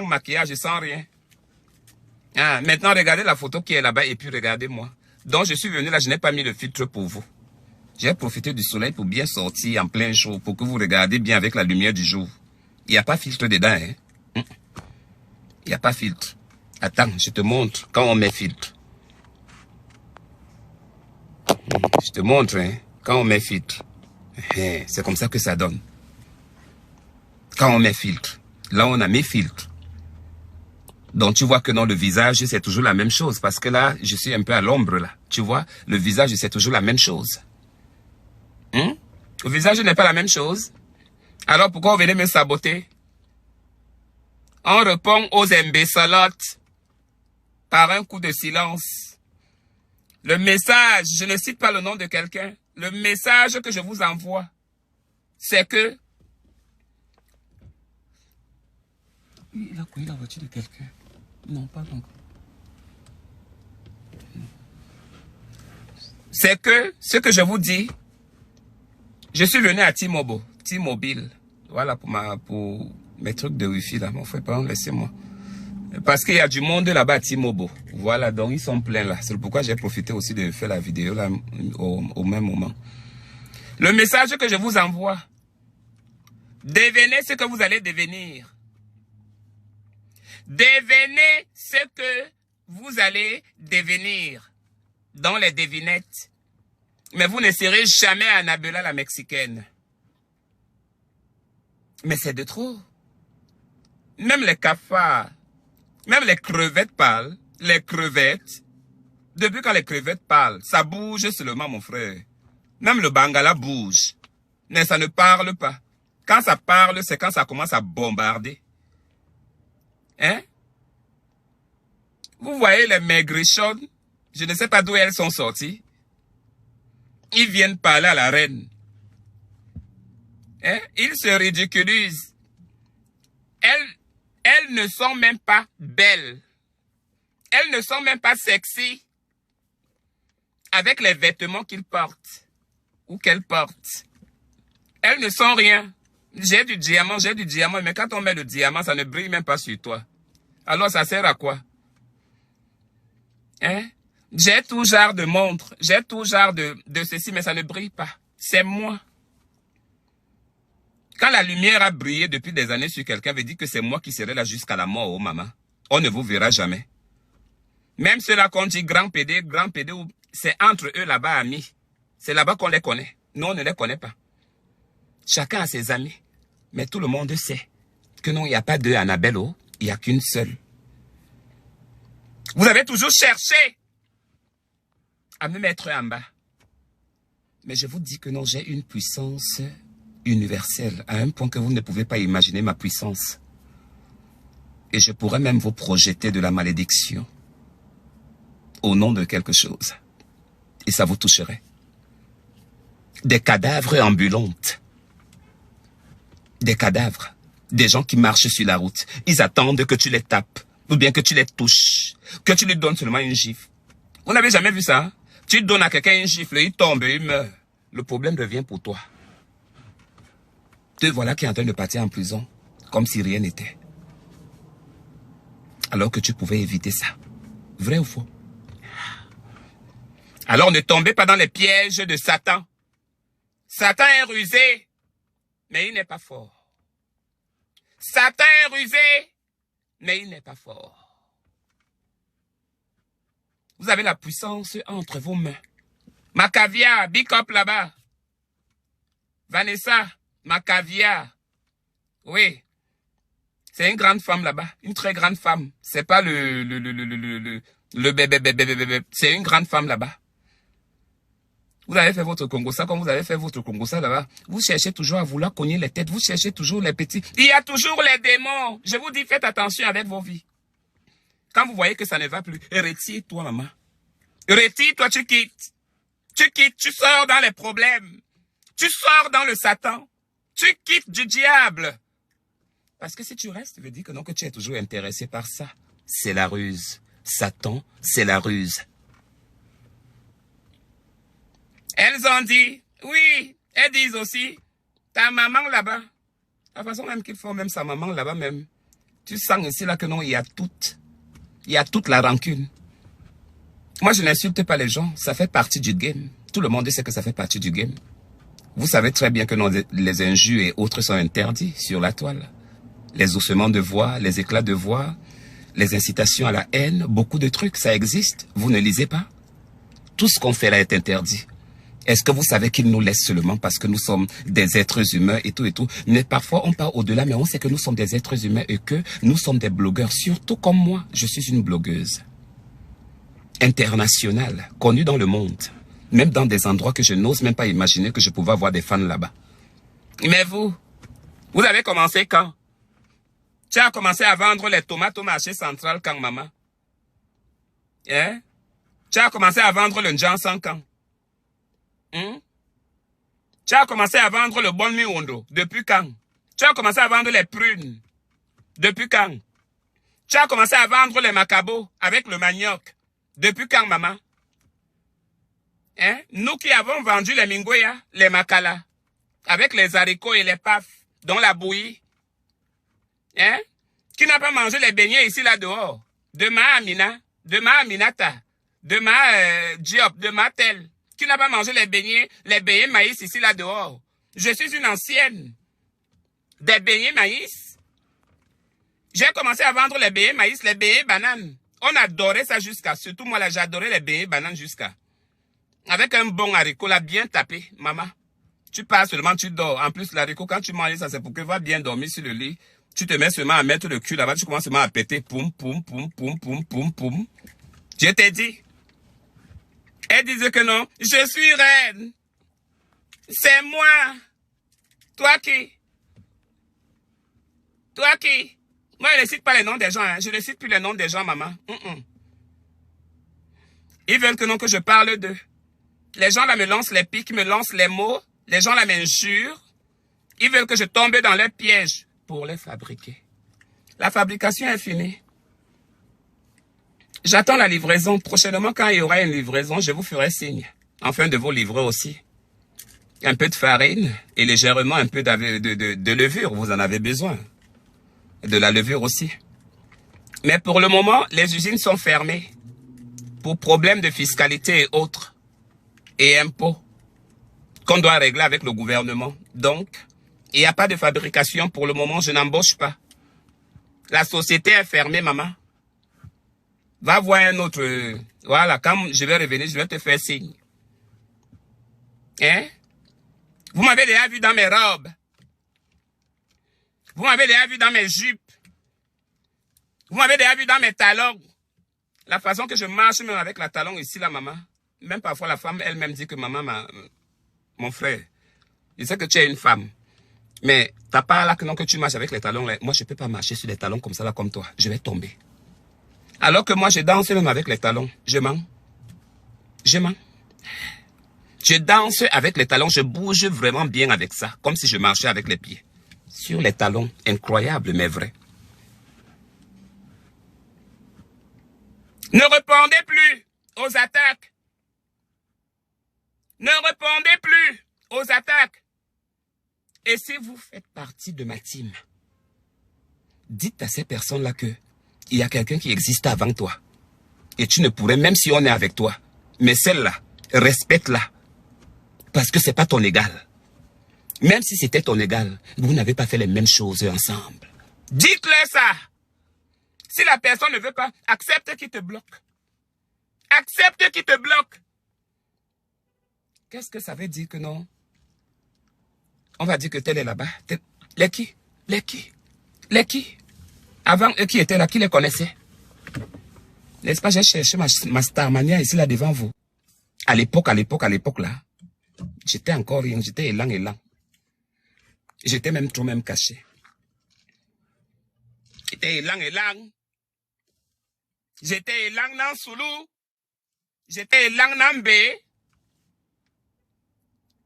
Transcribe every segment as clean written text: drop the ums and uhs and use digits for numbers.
sans maquillage, sans rien. Ah, maintenant, regardez la photo qui est là-bas et puis regardez-moi. Donc, je suis venu là, je n'ai pas mis le filtre pour vous. J'ai profité du soleil pour bien sortir en plein jour, pour que vous regardiez bien avec la lumière du jour. Il n'y a pas filtre dedans, hein. Il n'y a pas filtre. Attends, je te montre quand on met filtre. Je te montre, hein, quand on met filtre. C'est comme ça que ça donne. Quand on met filtre. Là, on a mis filtre. Donc, tu vois que dans le visage, c'est toujours la même chose. Parce que là, je suis un peu à l'ombre, là. Tu vois, le visage, c'est toujours la même chose. Le visage n'est pas la même chose. Alors, pourquoi vous venez me saboter? On répond aux imbécilotes par un coup de silence. Le message, je ne cite pas le nom de quelqu'un. Le message que je vous envoie, c'est que... Il a couillé la voiture de quelqu'un. Non, pas encore. C'est que, ce que je vous dis, je suis venu à T-Mobile. Voilà pour mes trucs de Wi-Fi là. Mon frère, pardon, laissez-moi. Parce qu'il y a du monde là-bas à T-Mobile. Voilà, donc ils sont pleins là. C'est pourquoi j'ai profité aussi de faire la vidéo là au même moment. Le message que je vous envoie, devenez ce que vous allez devenir. Devenez ce que vous allez devenir dans les devinettes. Mais vous ne serez jamais Annabella la Mexicaine. Mais c'est de trop. Même les cafards, même les crevettes parlent. Les crevettes, depuis quand les crevettes parlent, ça bouge seulement, mon frère. Même le bangala bouge. Mais ça ne parle pas. Quand ça parle, c'est quand ça commence à bombarder. Hein? Vous voyez les maigrichonnes, je ne sais pas d'où elles sont sorties. Ils viennent parler à la reine. Hein? Ils se ridiculisent. Elles ne sont même pas belles. Elles ne sont même pas sexy avec les vêtements qu'ils portent ou qu'elles portent. Elles ne sont rien. J'ai du diamant, mais quand on met le diamant, ça ne brille même pas sur toi. Alors ça sert à quoi? Hein? J'ai tout genre de montres, j'ai tout genre de ceci, mais ça ne brille pas. C'est moi. Quand la lumière a brillé depuis des années sur quelqu'un, veut dire que c'est moi qui serai là jusqu'à la mort, oh maman. On ne vous verra jamais. Même ceux-là qu'on dit grand PD, c'est entre eux là-bas, amis. C'est là-bas qu'on les connaît. Nous, on ne les connaît pas. Chacun a ses amis. Mais tout le monde sait que non, il n'y a pas deux Annabelle, oh, il n'y a qu'une seule. Vous avez toujours cherché à me mettre en bas. Mais je vous dis que non, j'ai une puissance universelle, à un point que vous ne pouvez pas imaginer ma puissance. Et je pourrais même vous projeter de la malédiction au nom de quelque chose. Et ça vous toucherait. Des cadavres ambulantes. Des cadavres. Des gens qui marchent sur la route. Ils attendent que tu les tapes. Ou bien que tu les touches. Que tu lui donnes seulement une gifle. Vous n'avez jamais vu ça, hein? Tu donnes à quelqu'un une gifle, il tombe et il meurt. Le problème revient pour toi. Te voilà qui est en train de partir en prison. Comme si rien n'était. Alors que tu pouvais éviter ça. Vrai ou faux? Alors ne tombez pas dans les pièges de Satan. Satan est rusé, mais il n'est pas fort. Satan est rusé, mais il n'est pas fort. Vous avez la puissance entre vos mains. Macavia, big up là-bas. Vanessa, Macavia. Oui. C'est une grande femme là-bas. Une très grande femme. C'est pas le bébé. C'est une grande femme là-bas. Vous avez fait votre Congo-ça comme vous avez fait votre Congo-ça là-bas. Vous cherchez toujours à vouloir cogner les têtes. Vous cherchez toujours les petits. Il y a toujours les démons. Je vous dis, faites attention avec vos vies. Quand vous voyez que ça ne va plus, retire-toi, maman. Retire-toi, tu quittes. Tu quittes, tu sors dans les problèmes. Tu sors dans le Satan. Tu quittes du diable. Parce que si tu restes, ça veut dire que non, que tu es toujours intéressé par ça. C'est la ruse. Satan, c'est la ruse. Elles ont dit, oui, elles disent aussi, ta maman là-bas, la façon même qu'ils font, même sa maman là-bas même, Tu sens ici là que non, il y a toute la rancune. Moi, je n'insulte pas les gens, ça fait partie du game. Tout le monde sait que ça fait partie du game. Vous savez très bien que non, les injures et autres sont interdits sur la toile. Les ossements de voix, les éclats de voix, les incitations à la haine, beaucoup de trucs, ça existe. Vous ne lisez pas. Tout ce qu'on fait là est interdit. Est-ce que vous savez qu'il nous laisse seulement parce que nous sommes des êtres humains et tout et tout? Mais parfois, on part au-delà, mais on sait que nous sommes des êtres humains et que nous sommes des blogueurs. Surtout comme moi, je suis une blogueuse internationale, connue dans le monde. Même dans des endroits que je n'ose même pas imaginer que je pouvais avoir des fans là-bas. Mais vous avez commencé quand? Tu as commencé à vendre les tomates au marché central quand, maman? Hein? Tu as commencé à vendre le Jansan quand? Tu as commencé à vendre le bon miwondo depuis quand? Tu as commencé à vendre les prunes depuis quand? Tu as commencé à vendre les macabos avec le manioc depuis quand, maman? Hein? Nous qui avons vendu les mingouya, les makala, avec les haricots et les paf, dont la bouillie. Hein? Qui n'a pas mangé les beignets ici, là, dehors? De ma Amina, de ma Aminata, de ma Diop, de ma Tel. Qui n'a pas mangé les beignets maïs ici, là, dehors? Je suis une ancienne. Des beignets maïs. J'ai commencé à vendre les beignets maïs, les beignets bananes. On adorait ça jusqu'à, surtout moi, là, j'adorais les beignets bananes jusqu'à. Avec un bon haricot, là, bien tapé, maman. Tu pars seulement, tu dors. En plus, l'haricot, quand tu manges ça, c'est pour que tu vas bien dormir sur le lit. Tu te mets seulement à mettre le cul là-bas, tu commences seulement à péter. Poum, poum, poum, poum, poum, poum, poum. Je t'ai dit. Elle disait que non. Je suis reine. C'est moi. Toi qui? Toi qui? Moi, je ne cite pas les noms des gens. Hein. Je ne cite plus les noms des gens, maman. Ils veulent que non, que je parle d'eux. Les gens là me lancent les pics, me lancent les mots. Les gens là m'injurent. Ils veulent que je tombe dans leur piège pour les fabriquer. La fabrication est finie. J'attends la livraison. Prochainement, quand il y aura une livraison, je vous ferai signe. Enfin, de vous livrer aussi. Un peu de farine et légèrement un peu de levure. Vous en avez besoin. De la levure aussi. Mais pour le moment, les usines sont fermées. Pour problèmes de fiscalité et autres. Et impôts. Qu'on doit régler avec le gouvernement. Donc, il n'y a pas de fabrication pour le moment. Je n'embauche pas. La société est fermée, maman. Va voir un autre. Voilà, quand je vais revenir, je vais te faire signe. Hein? Vous m'avez déjà vu dans mes robes. Vous m'avez déjà vu dans mes jupes. Vous m'avez déjà vu dans mes talons. La façon que je marche même avec la talon ici, là, maman. Même parfois, la femme elle-même dit que maman, mon frère, je sais que tu es une femme. Mais t'as pas là que non que tu marches avec les talons. Là. Moi, je peux pas marcher sur les talons comme ça, là, comme toi. Je vais tomber. Alors que moi, je danse même avec les talons. Je mens. Je mens. Je danse avec les talons. Je bouge vraiment bien avec ça. Comme si je marchais avec les pieds. Sur les talons. Incroyable, mais vrai. Ne répondez plus aux attaques. Ne répondez plus aux attaques. Et si vous faites partie de ma team, dites à ces personnes-là que il y a quelqu'un qui existe avant toi. Et tu ne pourrais, même si on est avec toi, mais celle-là, respecte-la. Parce que c'est pas ton égal. Même si c'était ton égal, vous n'avez pas fait les mêmes choses ensemble. Dites-le ça. Si la personne ne veut pas, accepte qu'il te bloque. Accepte qu'il te bloque. Qu'est-ce que ça veut dire que non? On va dire que tel est là-bas. Les qui? Les qui? Les qui? Avant, eux qui étaient là, qui les connaissaient? N'est-ce pas, j'ai cherché ma Starmania ici, là, devant vous. À l'époque, là, j'étais encore rien, j'étais élan. J'étais même trop même caché. J'étais élan. J'étais élan dans Soulou. J'étais élan dans Bé.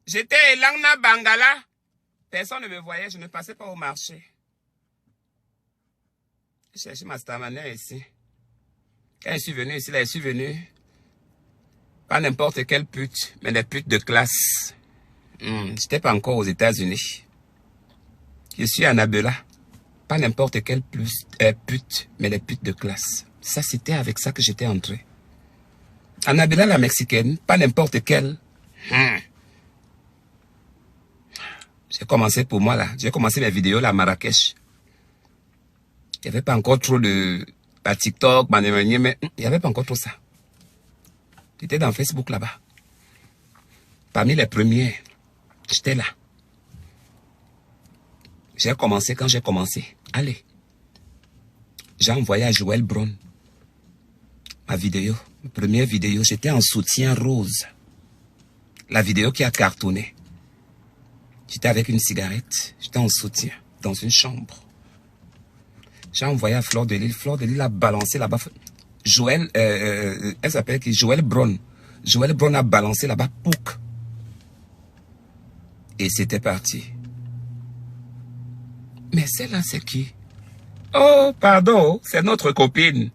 J'étais élan dans Bangala. Personne ne me voyait, je ne passais pas au marché. J'ai cherché ma Starmania ici. Quand je suis venu ici, là, je suis venu. Pas n'importe quelle pute, mais des putes de classe. J'étais pas encore aux États-Unis. Je suis à Nabela. Pas n'importe quelle pute, mais les putes de classe. Ça, c'était avec ça que j'étais entré. Annabella la Mexicaine, pas n'importe quelle. J'ai commencé pour moi là. J'ai commencé mes vidéos là à Marrakech. Il n'y avait pas encore trop de TikTok, mais il n'y avait pas encore trop ça. J'étais dans Facebook là-bas. Parmi les premiers, j'étais là. J'ai commencé quand j'ai commencé. Allez. J'ai envoyé à Joël Brown ma vidéo. Ma première vidéo, j'étais en soutien rose. La vidéo qui a cartonné. J'étais avec une cigarette. J'étais en soutien dans une chambre. J'ai envoyé à Fleur de Lille. Fleur de Lille a balancé là-bas. Joël, elle s'appelle qui? Joël Brown. Joël Brown a balancé là-bas. Pouc. Et c'était parti. Mais celle-là, c'est qui? Oh, pardon, c'est notre copine.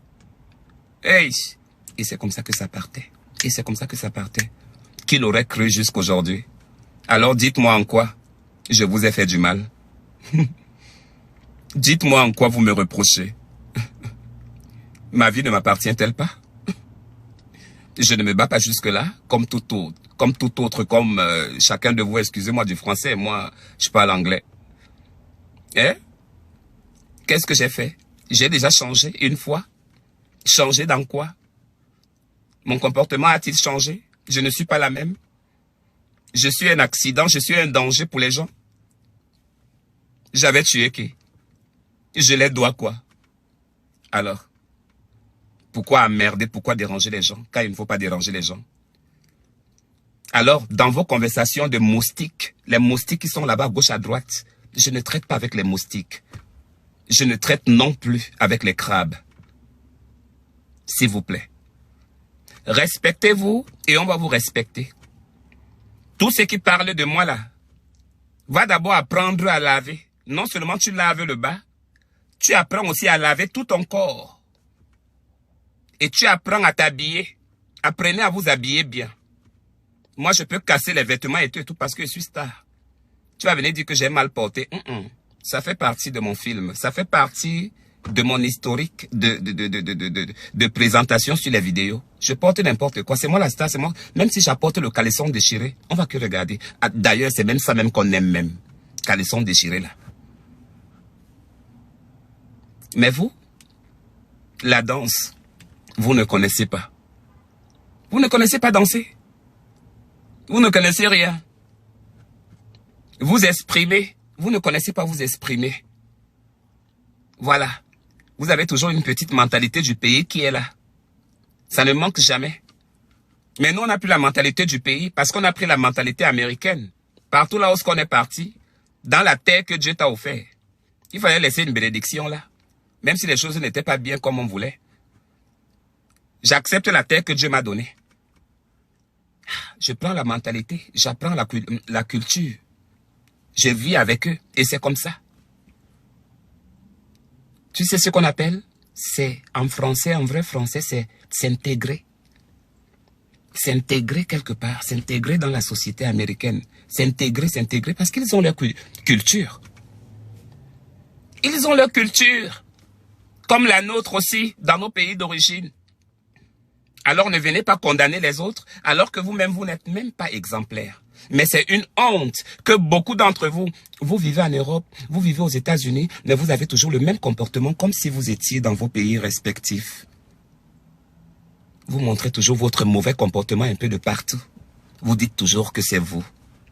Hey! Et c'est comme ça que ça partait. Et c'est comme ça que ça partait. Qui l'aurait cru jusqu'aujourd'hui? Alors dites-moi en quoi je vous ai fait du mal. Dites-moi en quoi vous me reprochez. Ma vie ne m'appartient-elle pas? Je ne me bats pas jusque-là, comme tout autre, comme chacun de vous, excusez-moi du français, moi, je parle anglais. Hein? Qu'est-ce que j'ai fait? J'ai déjà changé une fois. Changé dans quoi? Mon comportement a-t-il changé? Je ne suis pas la même. Je suis un accident, je suis un danger pour les gens. J'avais tué qui? Je les dois quoi? Alors, pourquoi emmerder, pourquoi déranger les gens, quand il ne faut pas déranger les gens? Alors, dans vos conversations de moustiques, les moustiques qui sont là-bas à gauche à droite, je ne traite pas avec les moustiques. Je ne traite non plus avec les crabes. S'il vous plaît. Respectez-vous et on va vous respecter. Tout ce qui parle de moi là, va d'abord apprendre à laver. Non seulement tu laves le bas, tu apprends aussi à laver tout ton corps. Et tu apprends à t'habiller. Apprenez à vous habiller bien. Moi, je peux casser les vêtements et tout parce que je suis star. Tu vas venir dire que j'ai mal porté. Ça fait partie de mon film. Ça fait partie de mon historique de présentation sur les vidéos. Je porte n'importe quoi. C'est moi la star, c'est moi. Même si j'apporte le caleçon déchiré, on va que regarder. D'ailleurs, c'est même ça même qu'on aime même. Caleçon déchiré là. Mais vous, la danse, vous ne connaissez pas. Vous ne connaissez pas danser. Vous ne connaissez rien. Vous exprimez. Vous ne connaissez pas vous exprimer. Voilà. Vous avez toujours une petite mentalité du pays qui est là. Ça ne manque jamais. Mais nous, on n'a plus la mentalité du pays parce qu'on a pris la mentalité américaine. Partout là où on est parti, dans la terre que Dieu t'a offert, il fallait laisser une bénédiction là. Même si les choses n'étaient pas bien comme on voulait. J'accepte la terre que Dieu m'a donnée. Je prends la mentalité, j'apprends la culture. Je vis avec eux et c'est comme ça. Tu sais ce qu'on appelle? C'est en français, en vrai français, c'est s'intégrer. S'intégrer quelque part, s'intégrer dans la société américaine. S'intégrer parce qu'ils ont leur culture. Ils ont leur culture. Comme la nôtre aussi, dans nos pays d'origine. Alors ne venez pas condamner les autres, alors que vous-même, vous n'êtes même pas exemplaires. Mais c'est une honte que beaucoup d'entre vous, vous vivez en Europe, vous vivez aux États-Unis, mais vous avez toujours le même comportement comme si vous étiez dans vos pays respectifs. Vous montrez toujours votre mauvais comportement un peu de partout. Vous dites toujours que c'est vous,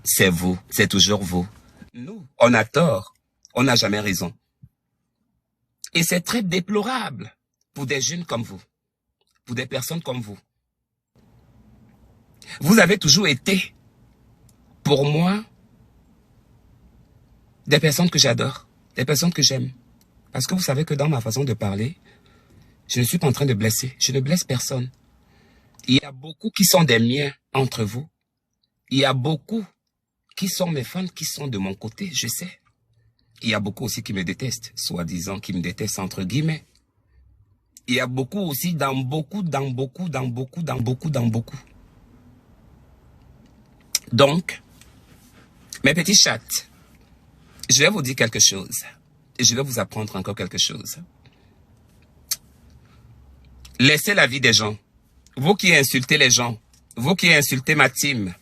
c'est toujours vous. Nous, on a tort, on n'a jamais raison. Et c'est très déplorable pour des jeunes comme vous, pour des personnes comme vous. Vous avez toujours été, pour moi, des personnes que j'adore, des personnes que j'aime. Parce que vous savez que dans ma façon de parler, je ne suis pas en train de blesser. Je ne blesse personne. Il y a beaucoup qui sont des miens entre vous. Il y a beaucoup qui sont mes fans, qui sont de mon côté, je sais. Il y a beaucoup aussi qui me détestent, soi-disant qui me détestent entre guillemets. Il y a beaucoup aussi dans beaucoup. Donc, mes petits chats, je vais vous dire quelque chose. Et je vais vous apprendre encore quelque chose. Laissez la vie des gens. Vous qui insultez les gens, vous qui insultez ma team,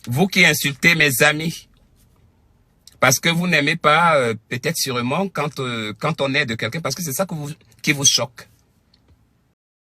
vous qui insultez mes amis, parce que vous n'aimez pas, peut-être sûrement, quand on est de quelqu'un, parce que c'est ça qui vous choque.